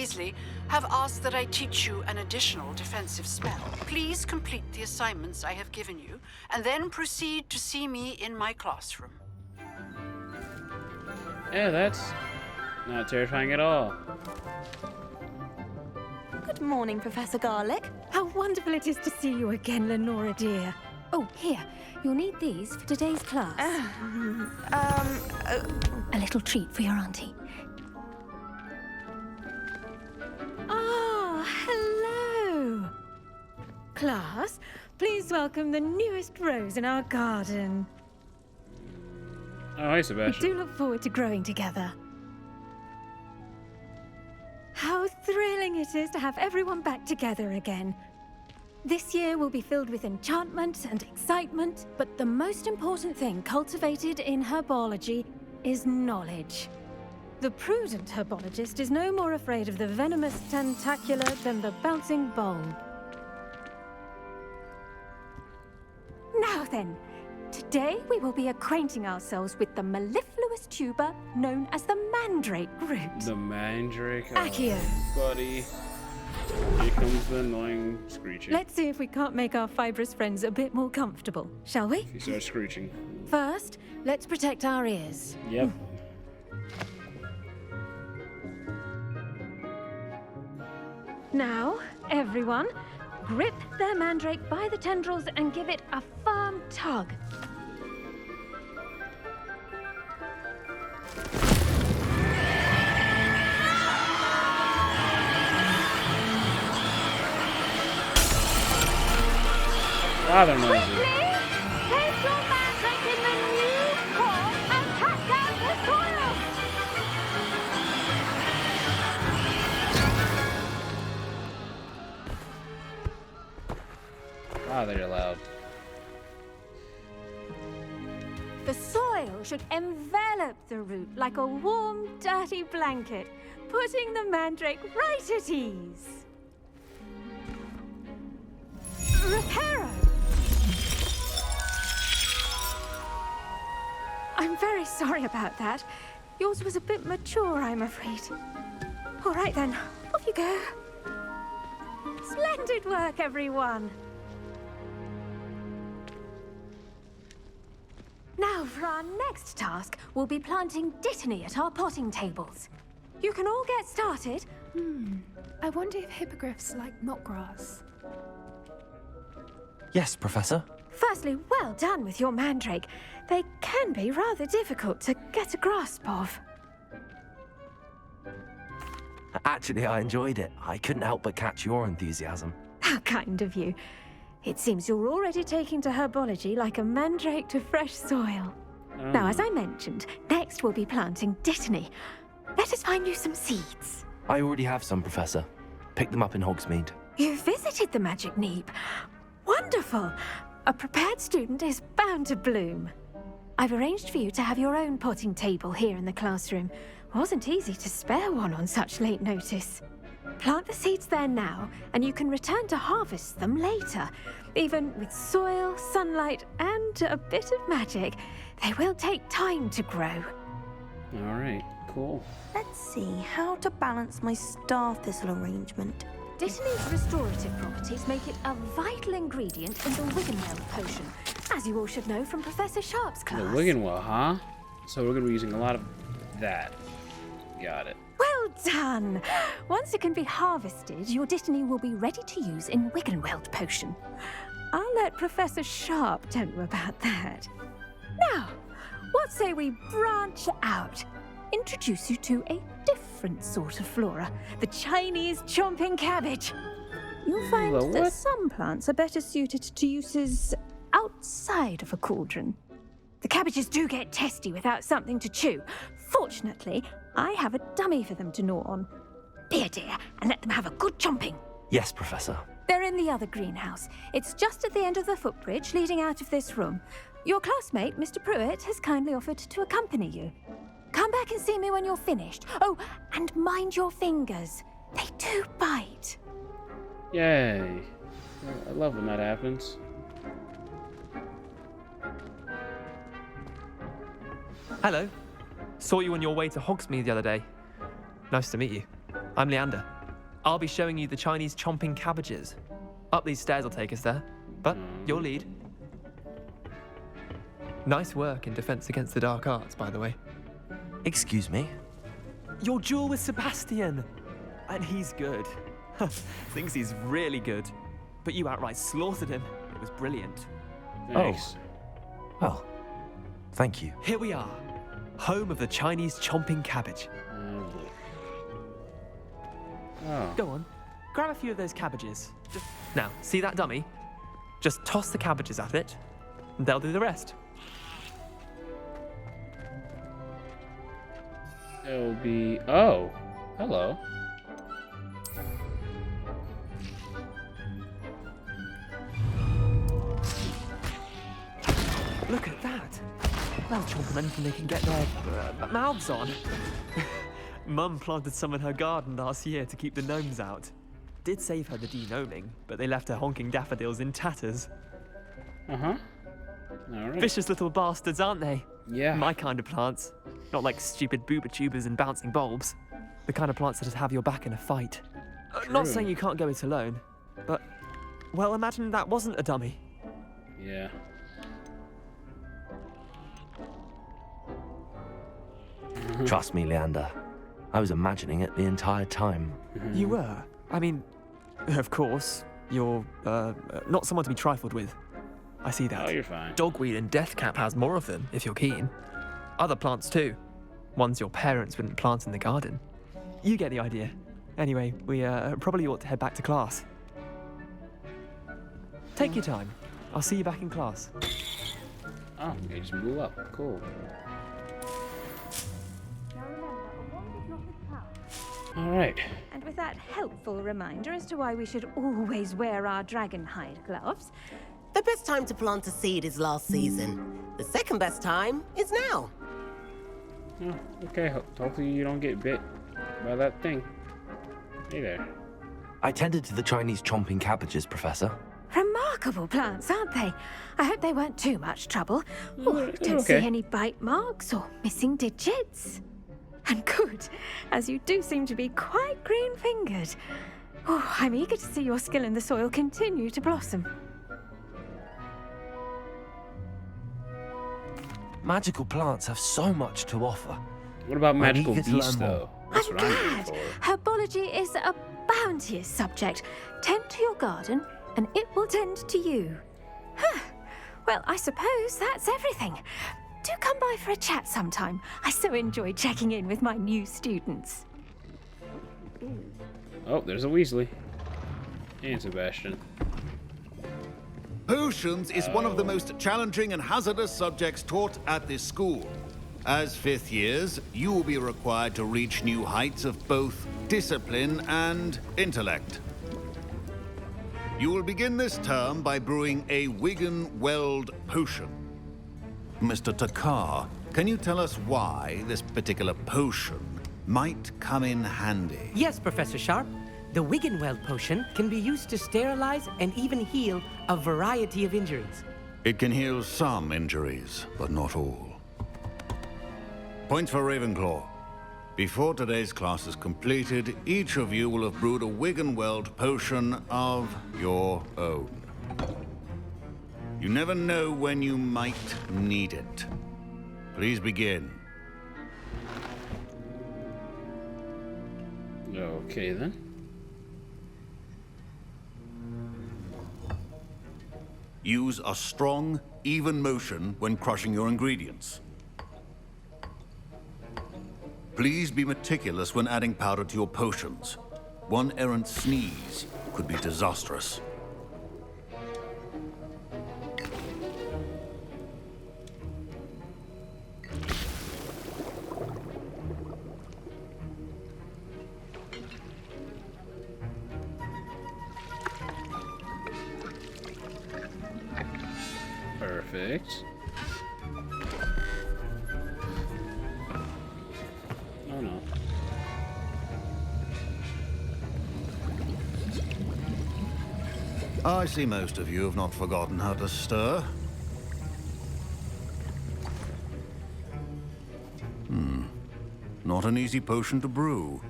Weasley have asked that I teach you an additional defensive spell. Please complete the assignments I have given you, and then proceed to see me in my classroom. Yeah, that's not terrifying at all. Good morning, Professor Garlick. How wonderful it is to see you again, Lenora dear. Oh, here. You'll need these for today's class. A little treat for your auntie. Ah, hello. Class, please welcome the newest rose in our garden. Oh, hi, Sebastian. We do look forward to growing together. How thrilling it is to have everyone back together again. This year will be filled with enchantment and excitement, but the most important thing cultivated in herbology is knowledge. The prudent herbologist is no more afraid of the venomous tentacula than the bouncing bulb. Now then, today we will be acquainting ourselves with the mellifluous tuber known as the mandrake root. The mandrake. Accio. Oh, buddy. Here comes the annoying screeching. Let's see if we can't make our fibrous friends a bit more comfortable, shall we? He starts screeching. First, let's protect our ears. Yep. Now, everyone, grip their mandrake by the tendrils and give it a firm tug. Rather noisy. Place your mandrake in the new pot and cut down the soil. Wow, they're loud. The soil should envelop the root like a warm, dirty blanket, putting the mandrake right at ease. Reparo! I'm very sorry about that. Yours was a bit mature, I'm afraid. All right then, off you go. Splendid work, everyone. Now, for our next task, we'll be planting dittany at our potting tables. You can all get started. I wonder if hippogriffs like knotgrass. Yes, Professor. Firstly, well done with your mandrake. They can be rather difficult to get a grasp of. Actually, I enjoyed it. I couldn't help but catch your enthusiasm. How kind of you. It seems you're already taking to herbology like a mandrake to fresh soil. Now, as I mentioned, next we'll be planting dittany. Let us find you some seeds. I already have some, Professor. Picked them up in Hogsmeade. You visited the Magic Neep. Wonderful! A prepared student is bound to bloom. I've arranged for you to have your own potting table here in the classroom. Wasn't easy to spare one on such late notice. Plant the seeds there now, and you can return to harvest them later. Even with soil, sunlight, and a bit of magic, they will take time to grow. All right, cool. Let's see how to balance my star thistle arrangement. Dittany's restorative properties make it a vital ingredient in the Wiggenweld potion, as you all should know from Professor Sharp's class. The Wiggenweld, huh? So we're going to be using a lot of that. Got it. Well done! Once it can be harvested, your dittany will be ready to use in Wiggenweld potion. I'll let Professor Sharp tell you about that. Now, what say we branch out? Introduce you to a different sort of flora, the Chinese chomping cabbage. You'll find The what? that some plants are better suited to uses outside of a cauldron. The cabbages do get testy without something to chew. Fortunately, I have a dummy for them to gnaw on. Be a dear and let them have a good chomping. Yes, Professor. They're in the other greenhouse. It's just at the end of the footbridge leading out of this room. Your classmate, Mr. Pruitt, has kindly offered to accompany you. Come back and see me when you're finished. Oh, and mind your fingers. They do bite. Yay. I love when that happens. Hello. Saw you on your way to Hogsmeade the other day. Nice to meet you. I'm Leander. I'll be showing you the Chinese chomping cabbages. Up these stairs will take us there, but your lead. Nice work in Defense Against the Dark Arts, by the way. Excuse me? Your duel with Sebastian! And he's good. Thinks he's really good. But you outright slaughtered him. It was brilliant. Nice. Well, thank you. Here we are, home of the Chinese chomping cabbage. Oh. Go on, grab a few of those cabbages. Now, see that dummy? Just toss the cabbages at it, and they'll do the rest. It'll be... Oh. Hello. Look at that. They'll chomp on anything they can get their mouths on. Mum planted some in her garden last year to keep the gnomes out. Did save her the de-gnoming, but they left her honking daffodils in tatters. Uh-huh. All right. Vicious little bastards, aren't they? Yeah. My kind of plants. Not like stupid booba tubers and bouncing bulbs. The kind of plants that just have your back in a fight. Not True. saying you can't go it alone, but... Well, imagine that wasn't a dummy. Yeah. Trust me, Leander. I was imagining it the entire time. You were? I mean, of course, you're, not someone to be trifled with. I see that. Oh, you're fine. Dogweed and deathcap has more of them, if you're keen. Other plants too. Ones your parents wouldn't plant in the garden. You get the idea. Anyway, we probably ought to head back to class. Take your time. I'll see you back in class. Oh, they just blew up. Cool. All right. And with that helpful reminder as to why we should always wear our dragon hide gloves, The best time to plant a seed is last season. The second best time is now. Oh, okay. Hopefully you don't get bit by that thing. Hey there. I tended to the Chinese chomping cabbages, Professor. remarkable plants, aren't they? I hope they weren't too much trouble. Oh, They're don't okay. see any bite marks or missing digits. And good, as you do seem to be quite green-fingered. Oh, I'm eager to see your skill in the soil continue to blossom. Magical plants have so much to offer. What about I'm magical eager to beasts, learn more. though? That's I'm what I'm glad. looking for. Herbology is a bounteous subject. Tend to your garden, and it will tend to you. Huh. Well, I suppose that's everything. Do come by for a chat sometime. I so enjoy checking in with my new students. Oh, there's a Weasley. And Sebastian. Potions is one of the most challenging and hazardous subjects taught at this school. As fifth years, you will be required to reach new heights of both discipline and intellect. You will begin this term by brewing a Wigan-Weld potion. Mr. Takar, can you tell us why this particular potion might come in handy? Yes, Professor Sharp. The Wigan-Weld potion can be used to sterilize and even heal a variety of injuries. It can heal some injuries, but not all. Points for Ravenclaw. Before today's class is completed, each of you will have brewed a Wigan-Weld potion of your own. You never know when you might need it. Please begin. Okay, then. Use a strong, even motion when crushing your ingredients. Please be meticulous when adding powder to your potions. One errant sneeze could be disastrous. Perfect. Oh no. I see most of you have not forgotten how to stir. Not an easy potion to brew.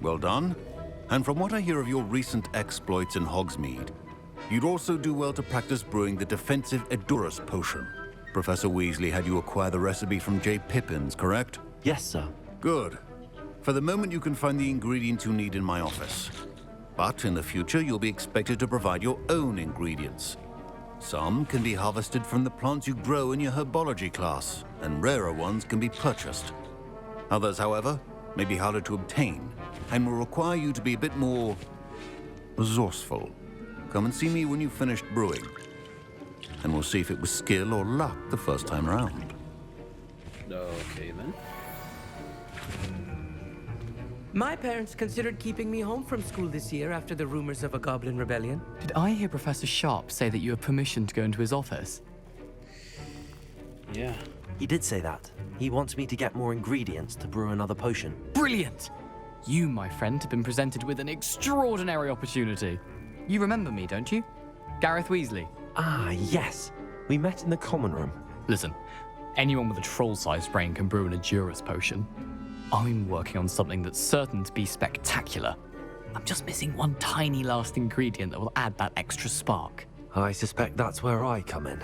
Well done. And from what I hear of your recent exploits in Hogsmeade, you'd also do well to practice brewing the defensive Edurus potion. Professor Weasley had you acquire the recipe from J. Pippin's, correct? Yes, sir. Good. For the moment, you can find the ingredients you need in my office. But in the future, you'll be expected to provide your own ingredients. Some can be harvested from the plants you grow in your herbology class, and rarer ones can be purchased. Others, however, may be harder to obtain, and will require you to be a bit more resourceful. Come and see me when you've finished brewing, and we'll see if it was skill or luck the first time around. Okay, then. My parents considered keeping me home from school this year after the rumors of a goblin rebellion. Did I hear Professor Sharp say that you have permission to go into his office? Yeah. He did say that. He wants me to get more ingredients to brew another potion. Brilliant! You, my friend, have been presented with an extraordinary opportunity. You remember me, don't you? Gareth Weasley. Ah, yes. We met in the common room. Listen, anyone with a troll-sized brain can brew an Edurus potion. I'm working on something that's certain to be spectacular. I'm just missing one tiny last ingredient that will add that extra spark. I suspect that's where I come in.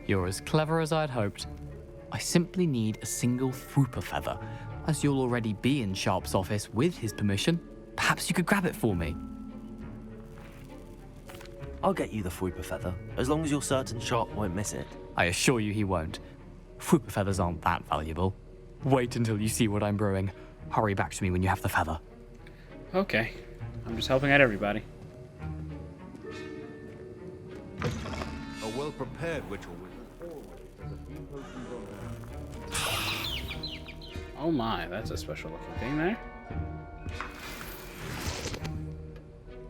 You're as clever as I'd hoped. I simply need a single Fwooper feather. As you'll already be in Sharp's office with his permission, perhaps you could grab it for me. I'll get you the Fwooper feather, as long as you're certain Sharp won't miss it. I assure you he won't. Fwooper feathers aren't that valuable. Wait until you see what I'm brewing. Hurry back to me when you have the feather. Okay. I'm just helping out everybody. A well-prepared witch or wizard always has a few potions on hand. Oh my, that's a special looking thing there.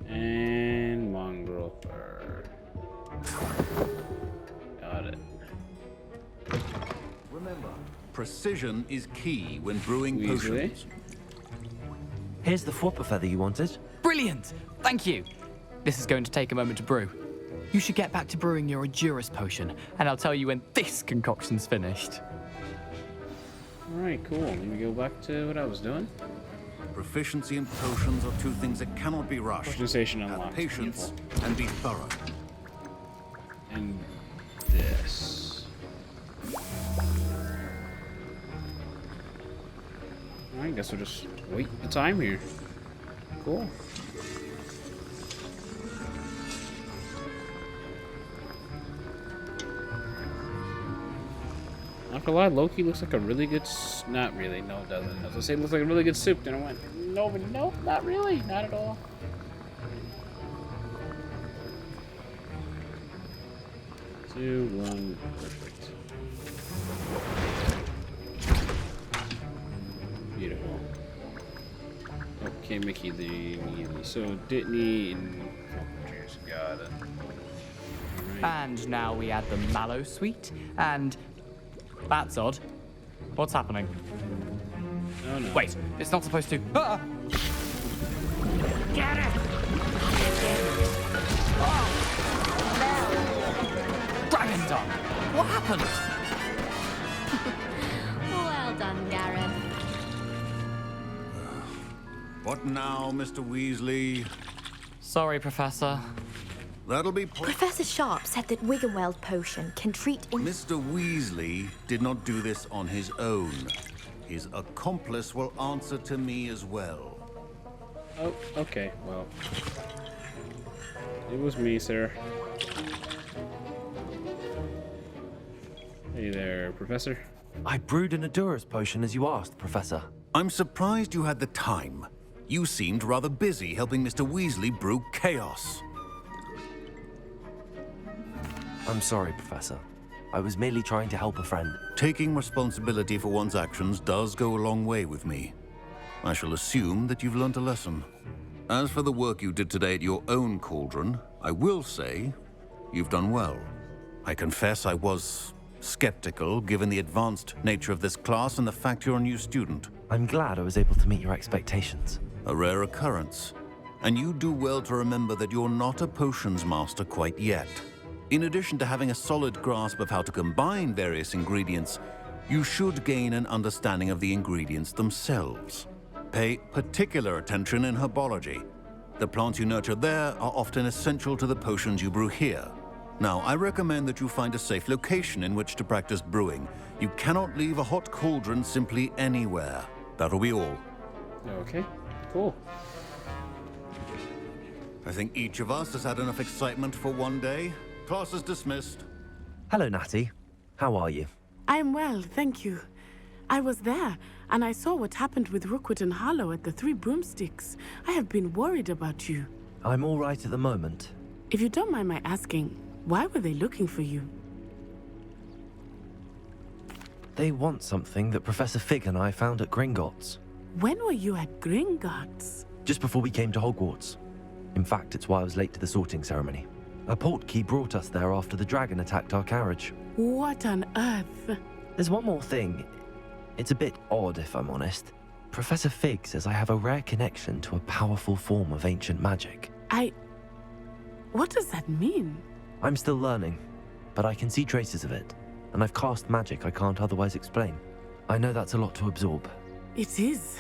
And mongrel fur. Got it. Remember, precision is key when brewing Weasley. potions. Here's the Fwooper feather you wanted. Brilliant! Thank you! This is going to take a moment to brew. You should get back to brewing your Edurus potion, and I'll tell you when this concoction's finished. Alright, cool. Let me go back to what I was doing. Proficiency in potions are two things that cannot be rushed. Potion station Have unlocked. patience Beautiful. and be thorough. And this. I guess we'll just wait the time here. Cool. Not gonna lie, Loki looks like a really good. Not really, no, it doesn't. I was gonna say it looks like a really good soup, then I went, no, but no, not really, not at all. 2, 1, perfect. Beautiful. Okay, Mickey the so Dittany and cheers, got it. Alright. And now we add the mallow sweet, and that's odd. What's happening? Oh no. Wait, it's not supposed to. Ah! Get it! Dragon Dung! What happened? Well done, Gareth. What now, Mr. Weasley? Sorry, Professor. That'll be Professor Sharp said that Wiggenweld potion can treat Mr. Weasley did not do this on his own. His accomplice will answer to me as well. Oh, okay, well. It was me, sir. Hey there, Professor. I brewed an Edurus potion as you asked, Professor. I'm surprised you had the time. You seemed rather busy helping Mr. Weasley brew chaos. I'm sorry, Professor. I was merely trying to help a friend. Taking responsibility for one's actions does go a long way with me. I shall assume that you've learnt a lesson. As for the work you did today at your own cauldron, I will say you've done well. I confess I was skeptical given the advanced nature of this class and the fact you're a new student. I'm glad I was able to meet your expectations. A rare occurrence. And you do well to remember that you're not a potions master quite yet. In addition to having a solid grasp of how to combine various ingredients, you should gain an understanding of the ingredients themselves. Pay particular attention in herbology. The plants you nurture there are often essential to the potions you brew here. Now, I recommend that you find a safe location in which to practice brewing. You cannot leave a hot cauldron simply anywhere. That'll be all. Okay, cool. I think each of us has had enough excitement for one day. Class is dismissed. Hello, Natty. How are you? I'm well, thank you. I was there, and I saw what happened with Rookwood and Harlow at the Three Broomsticks. I have been worried about you. I'm all right at the moment. If you don't mind my asking, why were they looking for you? They want something that Professor Fig and I found at Gringotts. When were you at Gringotts? Just before we came to Hogwarts. In fact, it's why I was late to the sorting ceremony. A portkey brought us there after the dragon attacked our carriage. What on earth? There's one more thing. It's a bit odd, if I'm honest. Professor Fig says I have a rare connection to a powerful form of ancient magic. What does that mean? I'm still learning, but I can see traces of it, and I've cast magic I can't otherwise explain. I know that's a lot to absorb. It is.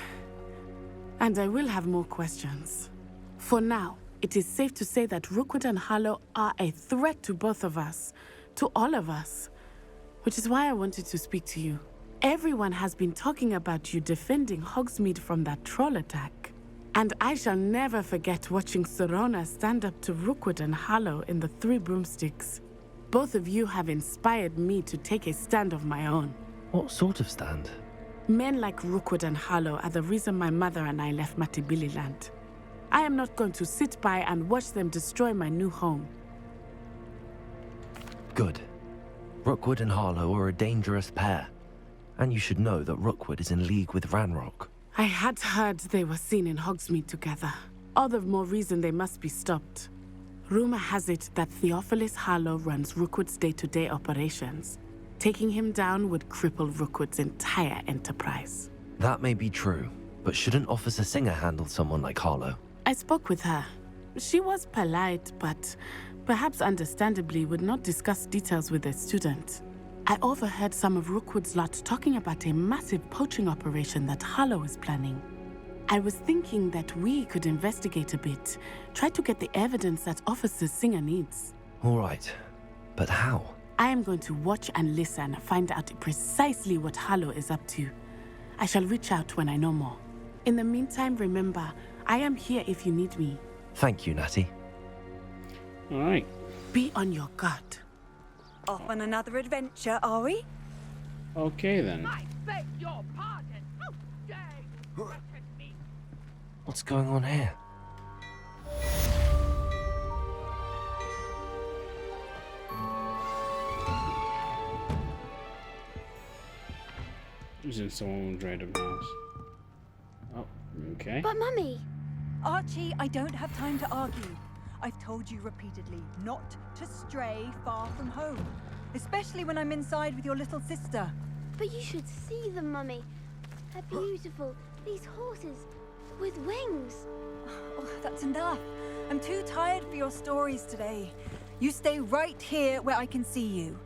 And I will have more questions. For now, it is safe to say that Rookwood and Harlow are a threat to both of us, to all of us, which is why I wanted to speak to you. Everyone has been talking about you defending Hogsmeade from that troll attack. And I shall never forget watching Sorona stand up to Rookwood and Harlow in the Three Broomsticks. Both of you have inspired me to take a stand of my own. What sort of stand? Men like Rookwood and Harlow are the reason my mother and I left Matabeleland. I am not going to sit by and watch them destroy my new home. Good. Rookwood and Harlow are a dangerous pair. And you should know that Rookwood is in league with Ranrock. I had heard they were seen in Hogsmeade together. All the more reason they must be stopped. Rumor has it that Theophilus Harlow runs Rookwood's day-to-day operations. Taking him down would cripple Rookwood's entire enterprise. That may be true, but shouldn't Officer Singer handle someone like Harlow? I spoke with her. She was polite, but perhaps understandably would not discuss details with a student. I overheard some of Rookwood's lot talking about a massive poaching operation that Harlow is planning. I was thinking that we could investigate a bit, try to get the evidence that Officer Singer needs. All right, but how? I am going to watch and listen, find out precisely what Harlow is up to. I shall reach out when I know more. In the meantime, remember, I am here if you need me. Thank you, Natty. All right. Be on your guard. Off on another adventure, are we? Okay, then. I beg your pardon. How dare you look at me? What's going on here? Who's in someone's random house? Oh, okay. But Mummy! Archie, I don't have time to argue. I've told you repeatedly not to stray far from home, especially when I'm inside with your little sister. But you should see them, Mummy. They're beautiful. These horses with wings. Oh, that's enough. I'm too tired for your stories today. You stay right here where I can see you.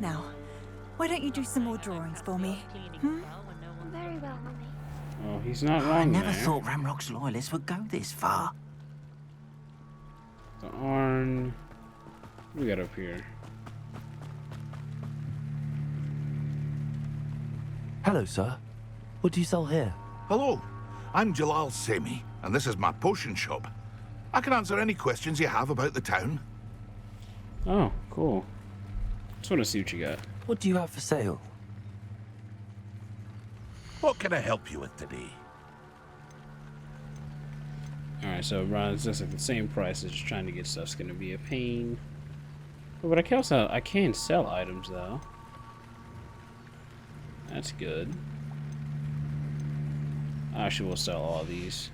Now, why don't you do some more drawings for me? Very well, Mummy. Oh, he's not wrong I never there. thought Ramrock's loyalists would go this far. The Arn. What do we got up here? Hello, sir. What do you sell here? Hello, I'm Jalal Semi, and this is my potion shop. I can answer any questions you have about the town. Oh, cool. Just want to see what you got. What do you have for sale? What can I help you with today? Alright, so Ron's just at the same price as just trying to get stuff's gonna be a pain. But I can sell items though. That's good. Actually, we'll sell all these.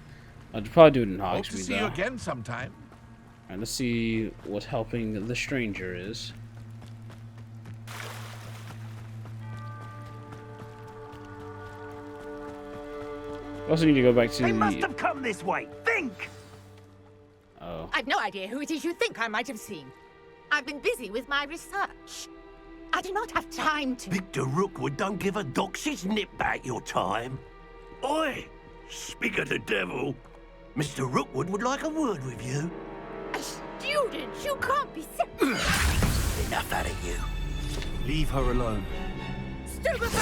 I'll probably do it in Hogsmeade. Hope to see you again sometime. Alright, let's see what helping the stranger is. Also need to go back to They the... must have come this way. Think! Oh. I've no idea who it is you think I might have seen. I've been busy with my research. I do not have time to... Victor Rookwood don't give a doxy's nip back your time. Oi! Speak of the devil. Mr. Rookwood would like a word with you. A student? You can't be serious. Enough out of you. Leave her alone. Stupefy!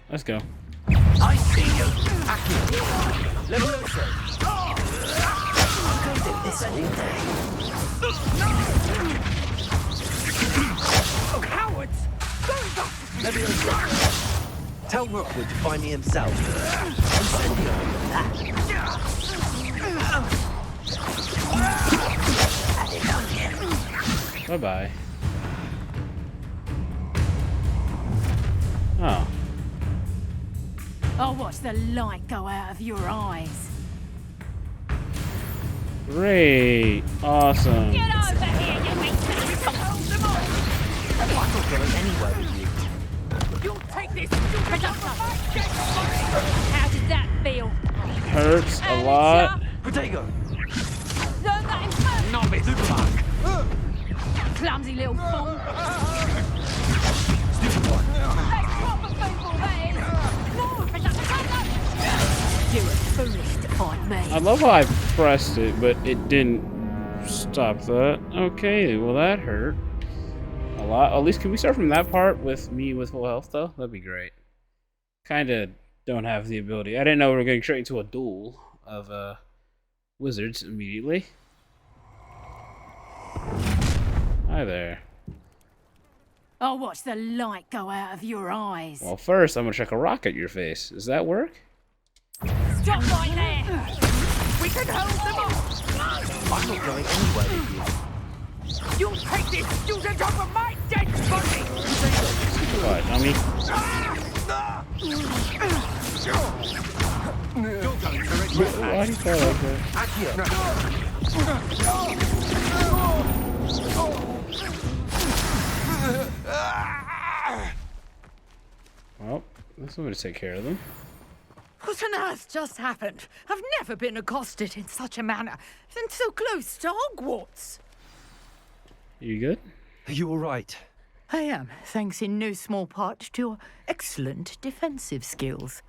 Let's go. I see you. Levioso. I can do this all day. Oh, cowards! Levioso. Tell Rookwood to find me himself. And send me on that. Bye-bye. Oh. I'll watch the light go out of your eyes. Great. Awesome. Get over here, you weak bastard! Hold them all! I'm not going anywhere with you. You'll take this stupid up. How does that feel? Hurts a lot. Protego. Learn that in first! Novice fuck. Clumsy little fool! Stupid one. That's proper football, that is! No, you're foolish to fight me. I love how I pressed it, but it didn't stop that. Okay, well that hurt a lot. At least can we start from that part with me with full health though? That'd be great. Kinda don't have the ability. I didn't know we were getting straight into a duel of wizards immediately. Hi there. I'll watch the light go out of your eyes. Well, first I'm gonna chuck a rock at your face. Does that work? Stop right there! We can hold them all. I'm not going anywhere with you. You'll take this student off of my dead body. What, dummy? You're going correct. Why do you fall like that? Well, that's one way to take care of them. What on earth just happened? I've never been accosted in such a manner, and so close to Hogwarts. You good? Are you all right? I am, thanks in no small part to your excellent defensive skills.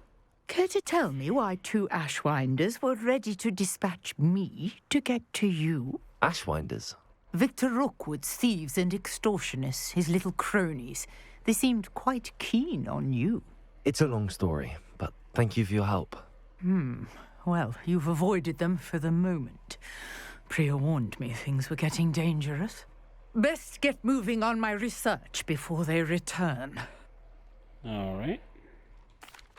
Care to tell me why two Ashwinders were ready to dispatch me to get to you? Ashwinders? Victor Rookwood's thieves and extortionists, his little cronies. They seemed quite keen on you. It's a long story, but thank you for your help. Well, you've avoided them for the moment. Priya warned me things were getting dangerous. Best get moving on my research before they return. All right.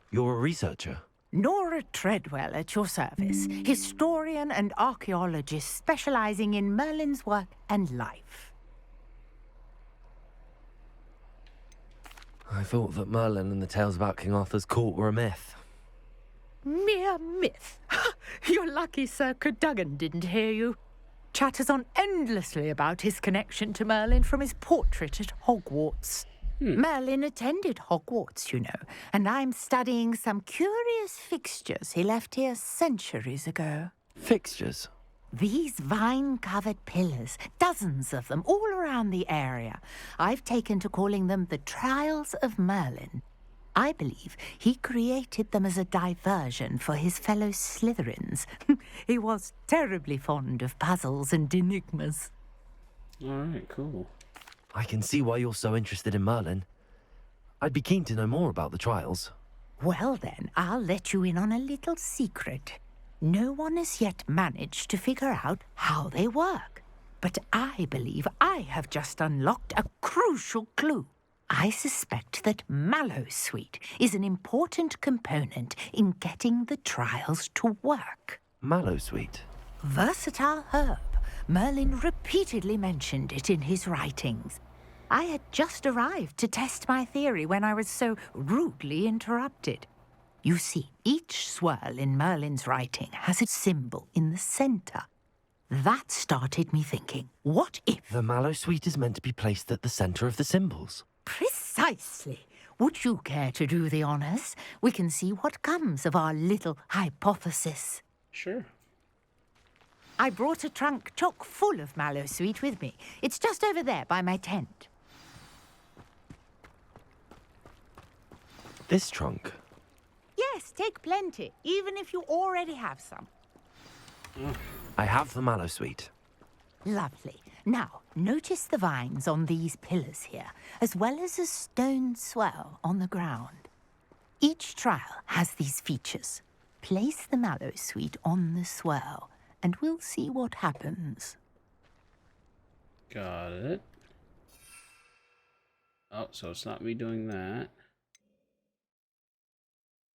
You're a researcher? Nora Treadwell at your service, historian and archaeologist specializing in Merlin's work and life. I thought that Merlin and the tales about King Arthur's court were a myth. Mere myth. You're lucky Sir Cadogan didn't hear you. Chatters on endlessly about his connection to Merlin from his portrait at Hogwarts. Merlin attended Hogwarts, you know, and I'm studying some curious fixtures he left here centuries ago. Fixtures? These vine-covered pillars, dozens of them, all around the area. I've taken to calling them the Trials of Merlin. I believe he created them as a diversion for his fellow Slytherins. He was terribly fond of puzzles and enigmas. All right, cool. I can see why you're so interested in Merlin. I'd be keen to know more about the trials. Well then, I'll let you in on a little secret. No one has yet managed to figure out how they work. But I believe I have just unlocked a crucial clue. I suspect that Mallowsweet is an important component in getting the trials to work. Mallowsweet? Versatile herb. Merlin repeatedly mentioned it in his writings. I had just arrived to test my theory when I was so rudely interrupted. You see, each swirl in Merlin's writing has a symbol in the center. That started me thinking, what if... The Mallowsweet is meant to be placed at the center of the symbols. Precisely. Would you care to do the honors? We can see what comes of our little hypothesis. Sure. I brought a trunk chock full of Mallowsweet with me. It's just over there by my tent. This trunk? Yes, take plenty, even if you already have some. I have the mallow sweet. Lovely. Now, notice the vines on these pillars here, as well as a stone swell on the ground. Each trial has these features. Place the mallow sweet on the swell, and we'll see what happens. Got it. Oh, so it's not me doing that.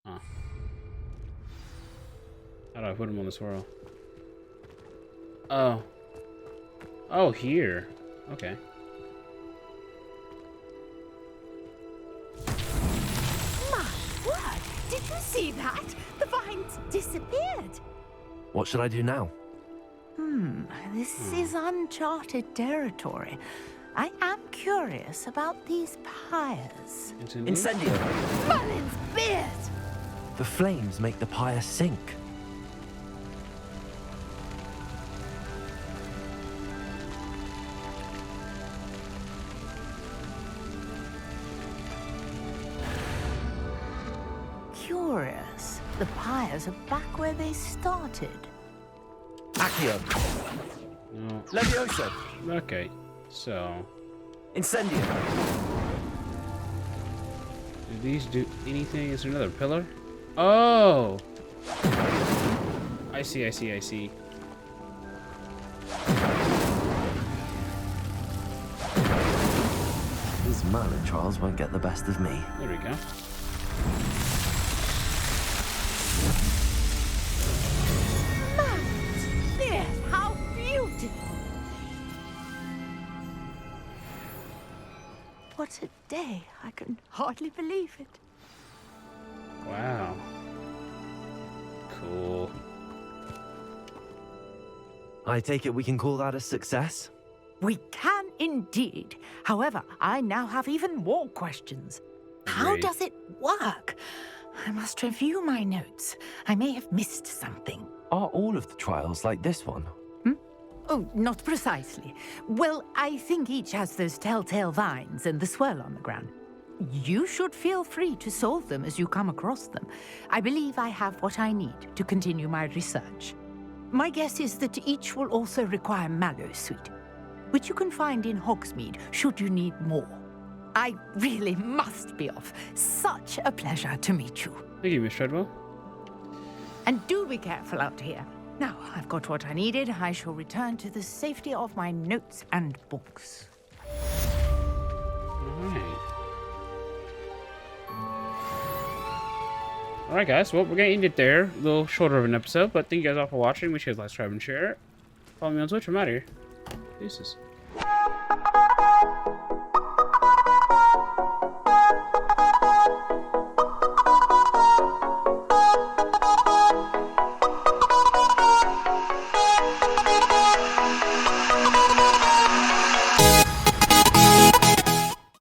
Huh. How do I put him on the swirl? Oh. Oh, here. Okay. My word! Did you see that? The vines disappeared. What should I do now? This is uncharted territory. I am curious about these pyres. Incendio! Merlin's beard! The flames make the pyre sink. Curious. The pyres are back where they started. Accio! No. Levioso! Okay. So. Incendio! Do these do anything? Is there another pillar? Oh! I see, I see, I see. These Merlin trials won't get the best of me. There we go. Yes, how beautiful! What a day. I can hardly believe it. Wow. Cool. I take it we can call that a success? We can indeed. However, I now have even more questions. How does it work? I must review my notes. I may have missed something. Are all of the trials like this one? Oh, not precisely. Well, I think each has those telltale vines and the swirl on the ground. You should feel free to solve them as you come across them. I believe I have what I need to continue my research. My guess is that each will also require mallow sweet, which you can find in Hogsmeade should you need more. I really must be off. Such a pleasure to meet you. Thank you, Miss Treadwell. And do be careful out here. Now, I've got what I needed. I shall return to the safety of my notes and books. Alright guys, well, we're gonna end it there. A little shorter of an episode, but thank you guys all for watching. Make sure you like, subscribe, and share. Follow me on Twitch. I'm out of here. Deuces.